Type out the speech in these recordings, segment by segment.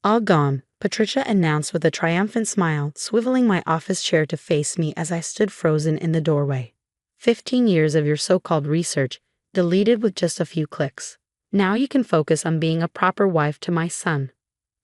All gone, Patricia announced with a triumphant smile, swiveling my office chair to face me as I stood frozen in the doorway. 15 years of your so-called research, deleted with just a few clicks. Now you can focus on being a proper wife to my son.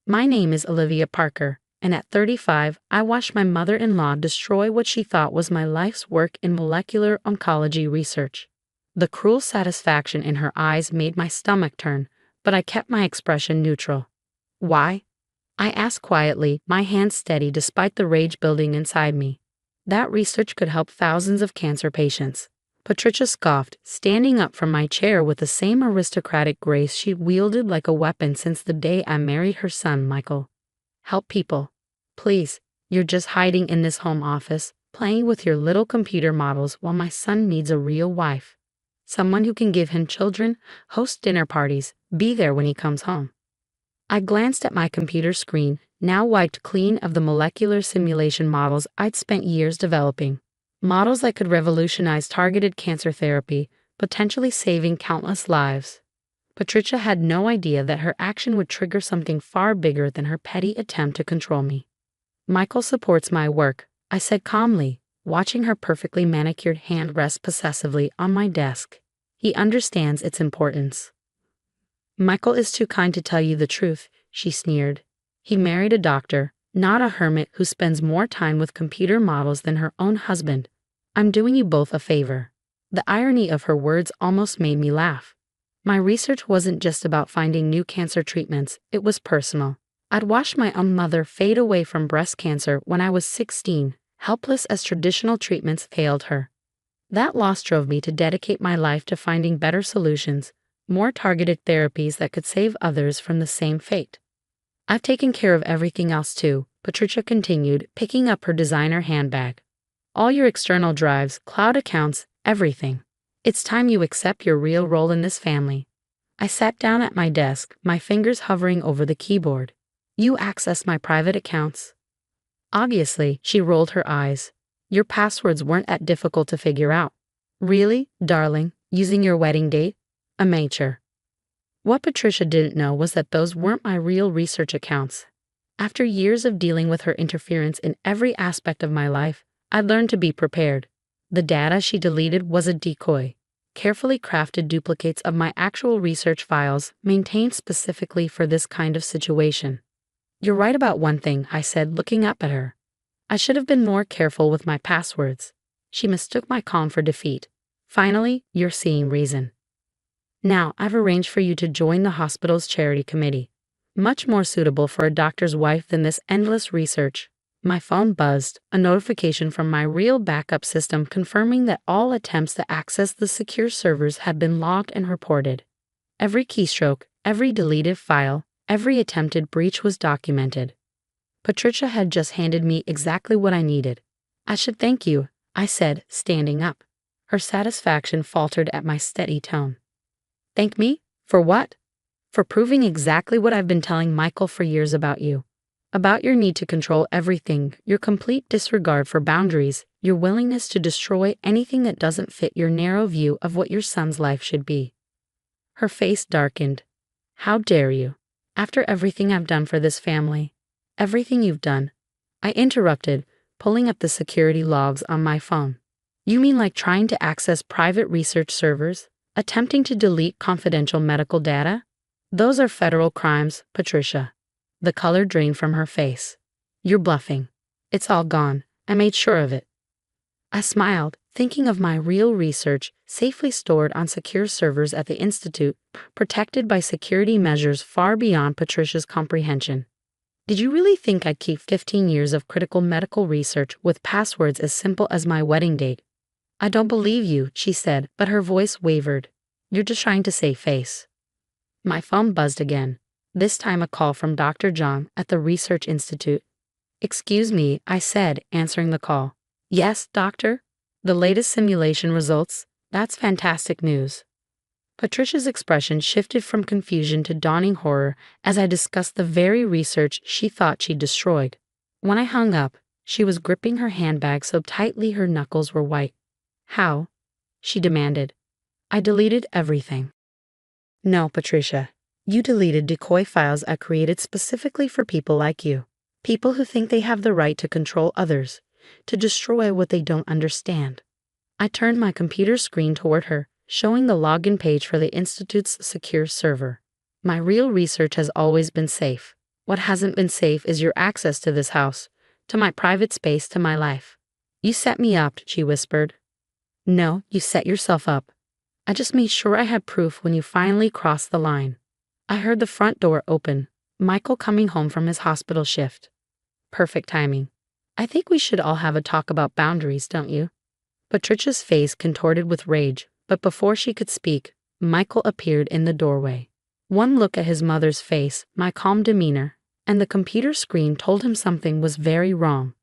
My name is Olivia Parker, and at 35, I watched my mother-in-law destroy what she thought was my life's work in molecular oncology research. The cruel satisfaction in her eyes made my stomach turn, but I kept my expression neutral. Why? I asked quietly, my hands steady despite the rage building inside me. That research could help thousands of cancer patients. Patricia scoffed, standing up from my chair with the same aristocratic grace she wielded like a weapon since the day I married her son, Michael. Help people. Please, you're just hiding in this home office, playing with your little computer models while my son needs a real wife. Someone who can give him children, host dinner parties, be there when he comes home. I glanced at my computer screen, now wiped clean of the molecular simulation models I'd spent years developing. Models that could revolutionize targeted cancer therapy, potentially saving countless lives. Patricia had no idea that her action would trigger something far bigger than her petty attempt to control me. Michael supports my work, I said calmly, watching her perfectly manicured hand rest possessively on my desk. He understands its importance. Michael is too kind to tell you the truth, she sneered. He married a doctor, not a hermit who spends more time with computer models than her own husband. I'm doing you both a favor. The irony of her words almost made me laugh. My research wasn't just about finding new cancer treatments, it was personal. I'd watched my own mother fade away from breast cancer when I was 16, helpless as traditional treatments failed her. That loss drove me to dedicate my life to finding better solutions, more targeted therapies that could save others from the same fate. I've taken care of everything else too, Patricia continued, picking up her designer handbag. All your external drives, cloud accounts, everything. It's time you accept your real role in this family. I sat down at my desk, my fingers hovering over the keyboard. You access my private accounts. Obviously, she rolled her eyes. Your passwords weren't that difficult to figure out. Really, darling, using your wedding date? Amateur. What Patricia didn't know was that those weren't my real research accounts. After years of dealing with her interference in every aspect of my life, I'd learned to be prepared. The data she deleted was a decoy. Carefully crafted duplicates of my actual research files maintained specifically for this kind of situation. You're right about one thing, I said, looking up at her. I should have been more careful with my passwords. She mistook my calm for defeat. Finally, you're seeing reason. Now, I've arranged for you to join the hospital's charity committee. Much more suitable for a doctor's wife than this endless research. My phone buzzed, a notification from my real backup system confirming that all attempts to access the secure servers had been logged and reported. Every keystroke, every deleted file, every attempted breach was documented. Patricia had just handed me exactly what I needed. I should thank you, I said, standing up. Her satisfaction faltered at my steady tone. Thank me? For what? For proving exactly what I've been telling Michael for years about you. About your need to control everything, your complete disregard for boundaries, your willingness to destroy anything that doesn't fit your narrow view of what your son's life should be. Her face darkened. How dare you? After everything I've done for this family. Everything you've done. I interrupted, pulling up the security logs on my phone. You mean like trying to access private research servers? Attempting to delete confidential medical data? Those are federal crimes, Patricia. The color drained from her face. You're bluffing. It's all gone. I made sure of it. I smiled, thinking of my real research, safely stored on secure servers at the Institute, protected by security measures far beyond Patricia's comprehension. Did you really think I'd keep 15 years of critical medical research with passwords as simple as my wedding date? I don't believe you, she said, but her voice wavered. You're just trying to save face. My phone buzzed again, this time a call from Dr. John at the Research Institute. Excuse me, I said, answering the call. Yes, doctor? The latest simulation results? That's fantastic news. Patricia's expression shifted from confusion to dawning horror as I discussed the very research she thought she'd destroyed. When I hung up, she was gripping her handbag so tightly her knuckles were white. How? She demanded. I deleted everything. No, Patricia. You deleted decoy files I created specifically for people like you. People who think they have the right to control others, to destroy what they don't understand. I turned my computer screen toward her, showing the login page for the Institute's secure server. My real research has always been safe. What hasn't been safe is your access to this house, to my private space, to my life. You set me up, she whispered. No, you set yourself up. I just made sure I had proof when you finally crossed the line. I heard the front door open, Michael coming home from his hospital shift. Perfect timing. I think we should all have a talk about boundaries, don't you? Patricia's face contorted with rage, but before she could speak, Michael appeared in the doorway. One look at his mother's face, my calm demeanor, and the computer screen told him something was very wrong.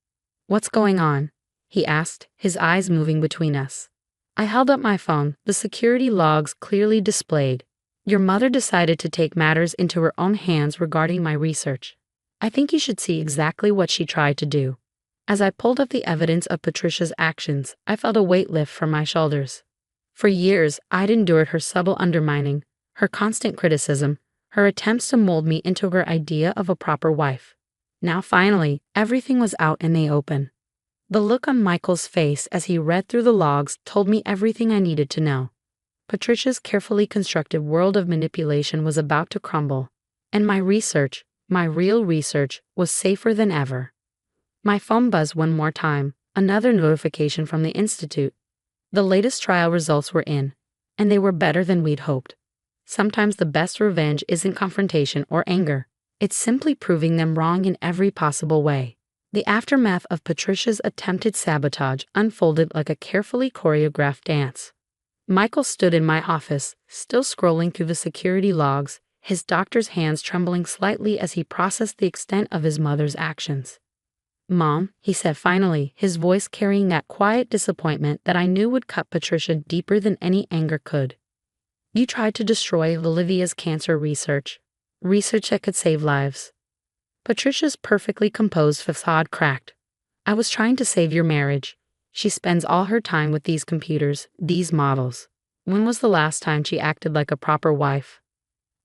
What's going on? He asked, his eyes moving between us. I held up my phone, the security logs clearly displayed. Your mother decided to take matters into her own hands regarding my research. I think you should see exactly what she tried to do. As I pulled up the evidence of Patricia's actions, I felt a weight lift from my shoulders. For years, I'd endured her subtle undermining, her constant criticism, her attempts to mold me into her idea of a proper wife. Now finally, everything was out in the open. The look on Michael's face as he read through the logs told me everything I needed to know. Patricia's carefully constructed world of manipulation was about to crumble, and my research, my real research, was safer than ever. My phone buzzed one more time, another notification from the Institute. The latest trial results were in, and they were better than we'd hoped. Sometimes the best revenge isn't confrontation or anger. It's simply proving them wrong in every possible way. The aftermath of Patricia's attempted sabotage unfolded like a carefully choreographed dance. Michael stood in my office, still scrolling through the security logs, his doctor's hands trembling slightly as he processed the extent of his mother's actions. Mom, he said finally, his voice carrying that quiet disappointment that I knew would cut Patricia deeper than any anger could. You tried to destroy Olivia's cancer research that could save lives. Patricia's perfectly composed facade cracked. I was trying to save your marriage. She spends all her time with these computers, these models. When was the last time she acted like a proper wife?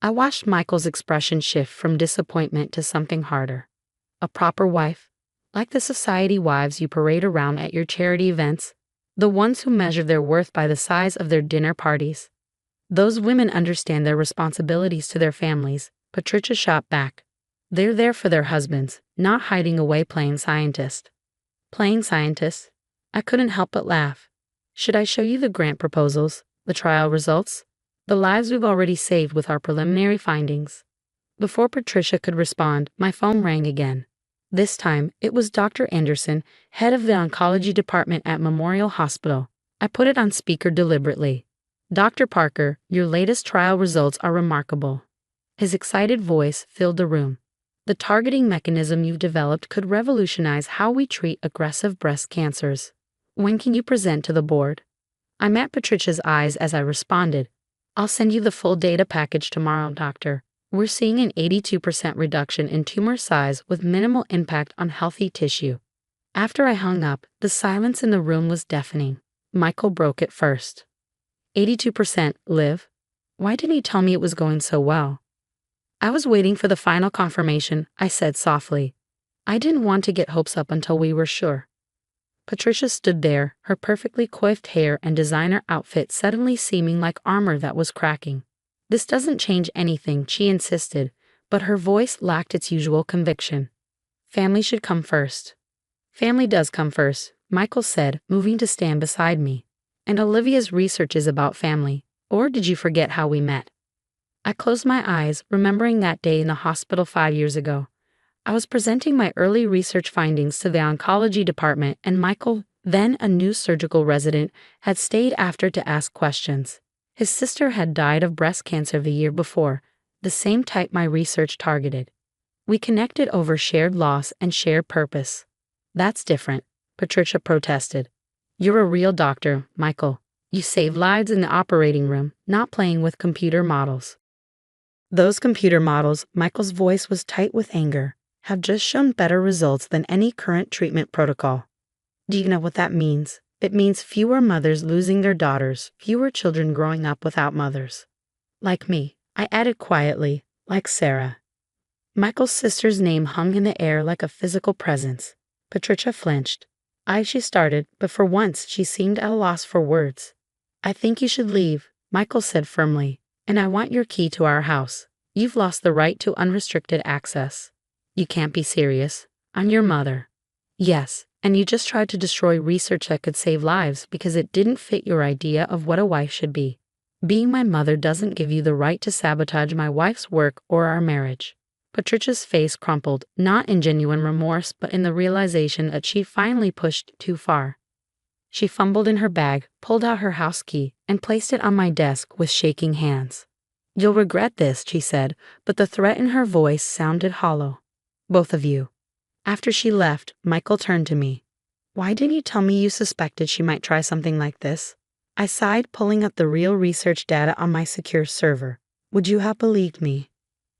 I watched Michael's expression shift from disappointment to something harder. A proper wife? Like the society wives you parade around at your charity events? The ones who measure their worth by the size of their dinner parties? Those women understand their responsibilities to their families, Patricia shot back. They're there for their husbands, not hiding away playing scientist. Playing scientist? I couldn't help but laugh. Should I show you the grant proposals, the trial results, the lives we've already saved with our preliminary findings? Before Patricia could respond, my phone rang again. This time, it was Dr. Anderson, head of the oncology department at Memorial Hospital. I put it on speaker deliberately. Dr. Parker, your latest trial results are remarkable. His excited voice filled the room. The targeting mechanism you've developed could revolutionize how we treat aggressive breast cancers. When can you present to the board? I met Patricia's eyes as I responded. I'll send you the full data package tomorrow, doctor. We're seeing an 82% reduction in tumor size with minimal impact on healthy tissue. After I hung up, the silence in the room was deafening. Michael broke it first. 82%, Liv? Why didn't you tell me it was going so well? I was waiting for the final confirmation, I said softly. I didn't want to get hopes up until we were sure. Patricia stood there, her perfectly coiffed hair and designer outfit suddenly seeming like armor that was cracking. This doesn't change anything, she insisted, but her voice lacked its usual conviction. Family should come first. Family does come first, Michael said, moving to stand beside me. And Olivia's research is about family. Or did you forget how we met? I closed my eyes, remembering that day in the hospital 5 years ago. I was presenting my early research findings to the oncology department, and Michael, then a new surgical resident, had stayed after to ask questions. His sister had died of breast cancer the year before, the same type my research targeted. We connected over shared loss and shared purpose. That's different, Patricia protested. You're a real doctor, Michael. You save lives in the operating room, not playing with computer models. Those computer models, Michael's voice was tight with anger, have just shown better results than any current treatment protocol. Do you know what that means? It means fewer mothers losing their daughters, fewer children growing up without mothers. Like me, I added quietly, like Sarah. Michael's sister's name hung in the air like a physical presence. Patricia flinched. She started, but for once she seemed at a loss for words. I think you should leave, Michael said firmly, and I want your key to our house. You've lost the right to unrestricted access. You can't be serious. I'm your mother. Yes, and you just tried to destroy research that could save lives because it didn't fit your idea of what a wife should be. Being my mother doesn't give you the right to sabotage my wife's work or our marriage. Patricia's face crumpled, not in genuine remorse but in the realization that she finally pushed too far. She fumbled in her bag, pulled out her house key, and placed it on my desk with shaking hands. You'll regret this, she said, but the threat in her voice sounded hollow. Both of you. After she left, Michael turned to me. Why didn't you tell me you suspected she might try something like this? I sighed, pulling up the real research data on my secure server. Would you have believed me?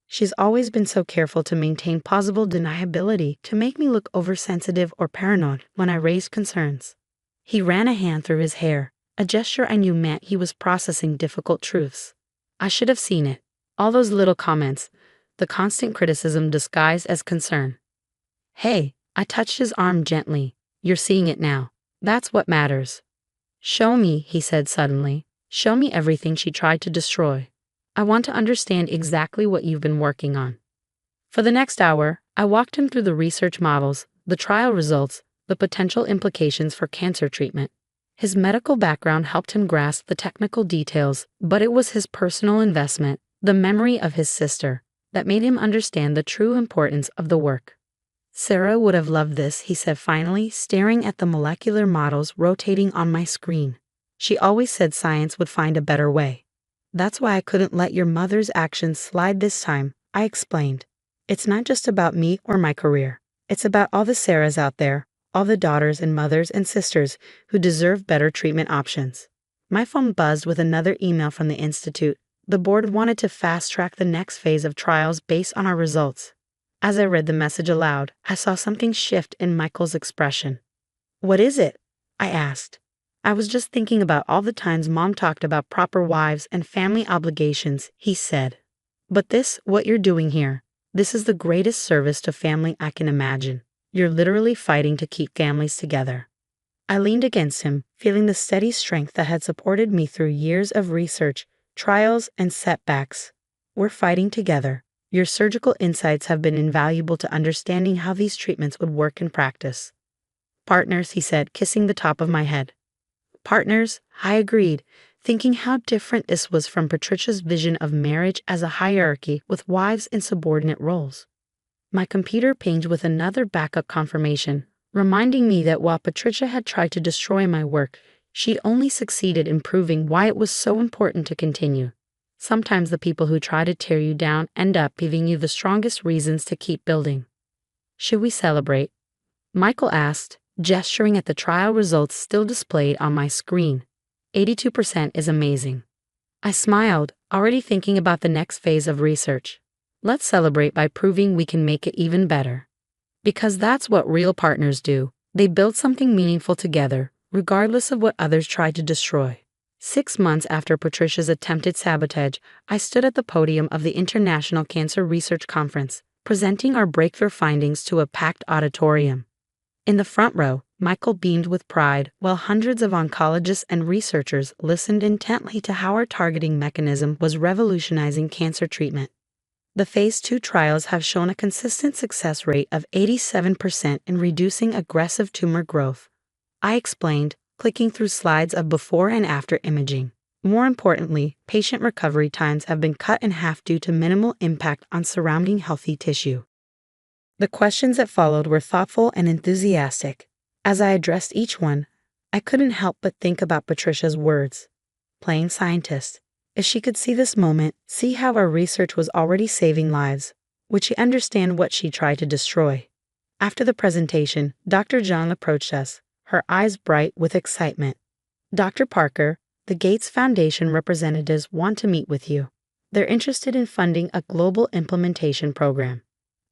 She's always been so careful to maintain plausible deniability to make me look oversensitive or paranoid when I raised concerns. He ran a hand through his hair, a gesture I knew meant he was processing difficult truths. I should have seen it. All those little comments, the constant criticism disguised as concern. Hey, I touched his arm gently. You're seeing it now. That's what matters. Show me, he said suddenly. Show me everything she tried to destroy. I want to understand exactly what you've been working on. For the next hour, I walked him through the research models, the trial results, the potential implications for cancer treatment. His medical background helped him grasp the technical details, but it was his personal investment, the memory of his sister, that made him understand the true importance of the work. Sarah would have loved this, he said finally, staring at the molecular models rotating on my screen. She always said science would find a better way. That's why I couldn't let your mother's actions slide this time, I explained. It's not just about me or my career. It's about all the Sarahs out there, all the daughters and mothers and sisters who deserve better treatment options. My phone buzzed with another email from the Institute. The board wanted to fast-track the next phase of trials based on our results. As I read the message aloud, I saw something shift in Michael's expression. What is it? I asked. I was just thinking about all the times Mom talked about proper wives and family obligations, he said. But what you're doing here, this is the greatest service to family I can imagine. You're literally fighting to keep families together. I leaned against him, feeling the steady strength that had supported me through years of research, trials, and setbacks. We're fighting together. Your surgical insights have been invaluable to understanding how these treatments would work in practice. Partners, he said, kissing the top of my head. Partners, I agreed, thinking how different this was from Patricia's vision of marriage as a hierarchy with wives in subordinate roles. My computer pinged with another backup confirmation, reminding me that while Patricia had tried to destroy my work, she'd only succeeded in proving why it was so important to continue. Sometimes the people who try to tear you down end up giving you the strongest reasons to keep building. Should we celebrate? Michael asked, gesturing at the trial results still displayed on my screen. 82% is amazing. I smiled, already thinking about the next phase of research. Let's celebrate by proving we can make it even better. Because that's what real partners do. They build something meaningful together, regardless of what others try to destroy. 6 months after Patricia's attempted sabotage, I stood at the podium of the International Cancer Research Conference, presenting our breakthrough findings to a packed auditorium. In the front row, Michael beamed with pride, while hundreds of oncologists and researchers listened intently to how our targeting mechanism was revolutionizing cancer treatment. The Phase 2 trials have shown a consistent success rate of 87% in reducing aggressive tumor growth. I explained, clicking through slides of before and after imaging. More importantly, patient recovery times have been cut in half due to minimal impact on surrounding healthy tissue. The questions that followed were thoughtful and enthusiastic. As I addressed each one, I couldn't help but think about Patricia's words. Playing scientist. If she could see this moment, see how our research was already saving lives, would she understand what she tried to destroy? After the presentation, Dr. John approached us, her eyes bright with excitement. Dr. Parker, the Gates Foundation representatives want to meet with you. They're interested in funding a global implementation program.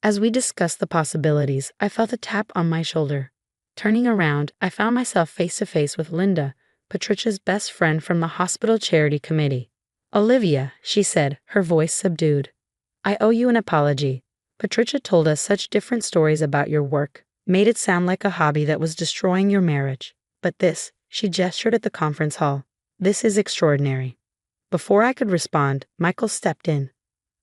As we discussed the possibilities, I felt a tap on my shoulder. Turning around, I found myself face to face with Linda, Patricia's best friend from the hospital charity committee. Olivia, she said, her voice subdued. I owe you an apology. Patricia told us such different stories about your work, made it sound like a hobby that was destroying your marriage. But this, she gestured at the conference hall, this is extraordinary. Before I could respond, Michael stepped in.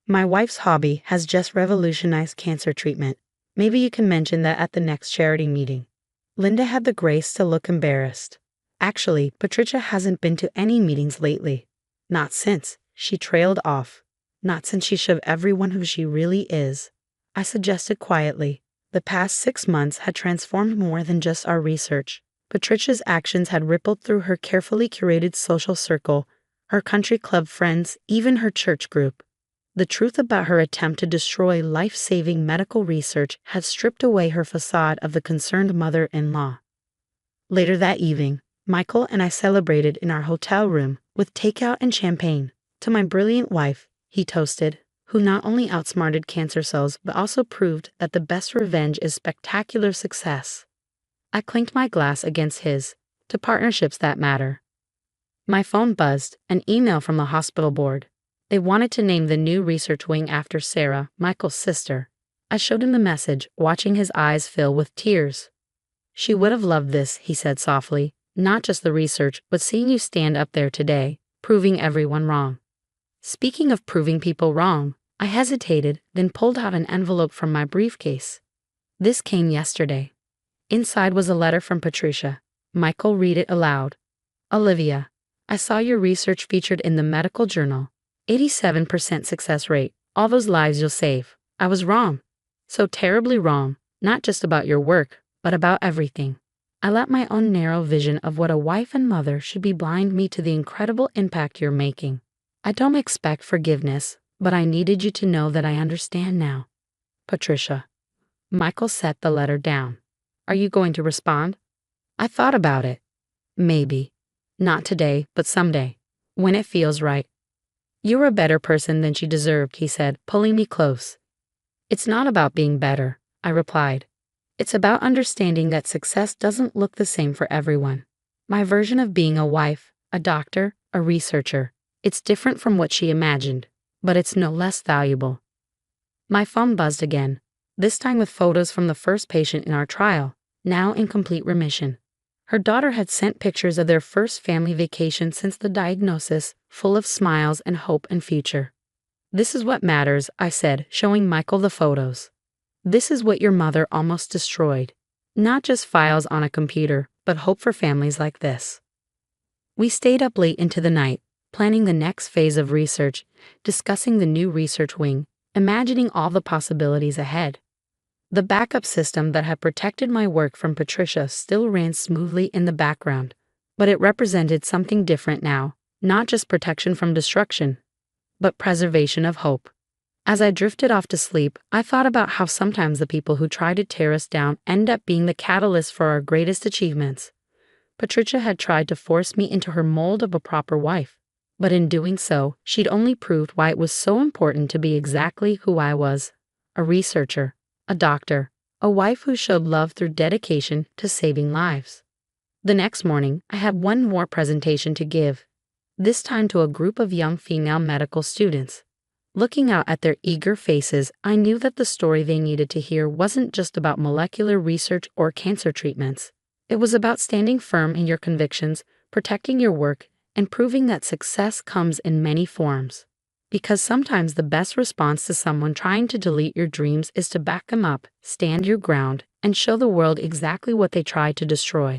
My wife's hobby has just revolutionized cancer treatment. Maybe you can mention that at the next charity meeting. Linda had the grace to look embarrassed. Actually, Patricia hasn't been to any meetings lately. Not since, she trailed off. Not since she showed everyone who she really is. I suggested quietly. The past 6 months had transformed more than just our research. Patricia's actions had rippled through her carefully curated social circle, her country club friends, even her church group. The truth about her attempt to destroy life-saving medical research had stripped away her facade of the concerned mother-in-law. Later that evening, Michael and I celebrated in our hotel room with takeout and champagne. To my brilliant wife, he toasted, who not only outsmarted cancer cells but also proved that the best revenge is spectacular success. I clinked my glass against his, to partnerships that matter. My phone buzzed, an email from the hospital board. They wanted to name the new research wing after Sarah, Michael's sister. I showed him the message, watching his eyes fill with tears. She would have loved this, he said softly, not just the research, but seeing you stand up there today, proving everyone wrong. Speaking of proving people wrong, I hesitated, then pulled out an envelope from my briefcase. This came yesterday. Inside was a letter from Patricia. Michael read it aloud. Olivia, I saw your research featured in the medical journal. 87% success rate, all those lives you'll save. I was wrong. So terribly wrong, not just about your work, but about everything. I let my own narrow vision of what a wife and mother should be blind me to the incredible impact you're making. I don't expect forgiveness, but I needed you to know that I understand now. Patricia. Michael set the letter down. Are you going to respond? I thought about it. Maybe. Not today, but someday. When it feels right. You're a better person than she deserved, he said, pulling me close. It's not about being better, I replied. It's about understanding that success doesn't look the same for everyone. My version of being a wife, a doctor, a researcher, it's different from what she imagined, but it's no less valuable. My phone buzzed again, this time with photos from the first patient in our trial, now in complete remission. Her daughter had sent pictures of their first family vacation since the diagnosis, full of smiles and hope and future. This is what matters, I said, showing Michael the photos. This is what your mother almost destroyed. Not just files on a computer, but hope for families like this. We stayed up late into the night, planning the next phase of research, discussing the new research wing, imagining all the possibilities ahead. The backup system that had protected my work from Patricia still ran smoothly in the background, but it represented something different now, not just protection from destruction, but preservation of hope. As I drifted off to sleep, I thought about how sometimes the people who try to tear us down end up being the catalyst for our greatest achievements. Patricia had tried to force me into her mold of a proper wife, but in doing so, she'd only proved why it was so important to be exactly who I was, a researcher, a doctor, a wife who showed love through dedication to saving lives. The next morning, I had one more presentation to give, this time to a group of young female medical students. Looking out at their eager faces, I knew that the story they needed to hear wasn't just about molecular research or cancer treatments. It was about standing firm in your convictions, protecting your work, and proving that success comes in many forms. Because sometimes the best response to someone trying to delete your dreams is to back them up, stand your ground, and show the world exactly what they tried to destroy.